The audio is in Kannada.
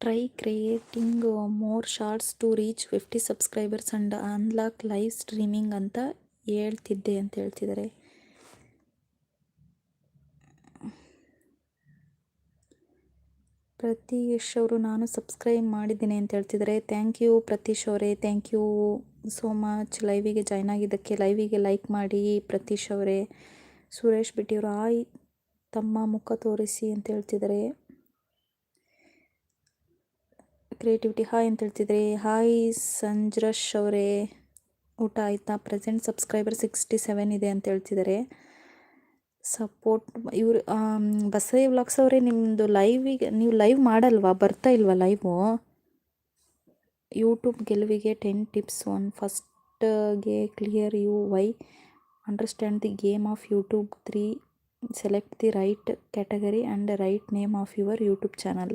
Try creating more shorts to reach 50 subscribers and unlock live streaming ಅಂತ ಹೇಳ್ತಿದ್ದೆ ಅಂತ ಹೇಳ್ತಿದ್ದಾರೆ. ಪ್ರತೀಶ್ ಅವರು ನಾನು ಸಬ್ಸ್ಕ್ರೈಬ್ ಮಾಡಿದ್ದೀನಿ ಅಂತ ಹೇಳ್ತಿದ್ದಾರೆ. ಥ್ಯಾಂಕ್ ಯು ಪ್ರತೀಶ್ ಅವರೇ, ಥ್ಯಾಂಕ್ ಯು ಸೋ ಮಚ್ ಲೈವಿಗೆ ಜಾಯ್ನ್ ಆಗಿದ್ದಕ್ಕೆ. ಲೈವಿಗೆ ಲೈಕ್ ಮಾಡಿ ಪ್ರತೀಶ್ ಅವರೇ. ಸುರೇಶ್ ಬಿಟ್ಟಿಯವರು ಹಾಯ್ ತಮ್ಮ ಮುಖ ತೋರಿಸಿ ಅಂತ ಹೇಳ್ತಿದ್ದಾರೆ. ಕ್ರಿಯೇಟಿವಿಟಿ ಹಾಯ್ ಅಂತ ಹೇಳ್ತಿದ್ರೆ. ಹಾಯ್ ಸಂಜ್ರಶ್ ಅವರೇ, ಊಟ ಆಯಿತಾ? ಪ್ರೆಸೆಂಟ್ ಸಬ್ಸ್ಕ್ರೈಬರ್ 67 ಇದೆ ಅಂತ ಹೇಳ್ತಿದ್ದಾರೆ. ಸಪೋರ್ಟ್ ಇವರು ಬಸೈ ವ್ಲಾಗ್ಸ್ ಅವರೇ, ನಿಮ್ಮದು ಲೈವಿಗೆ ನೀವು ಲೈವ್ ಮಾಡಲ್ವಾ? ಬರ್ತಾ ಇಲ್ವಾ ಲೈವು? ಯೂಟ್ಯೂಬ್ ಗೆಲುವಿಗೆ 10 ಟಿಪ್ಸ್. ಫಸ್ಟ್ಗೆ clear you why understand the game of YouTube. 3 select the right category and right name of your YouTube channel.